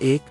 1،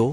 2،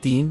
3،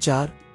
4،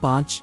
5،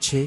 6،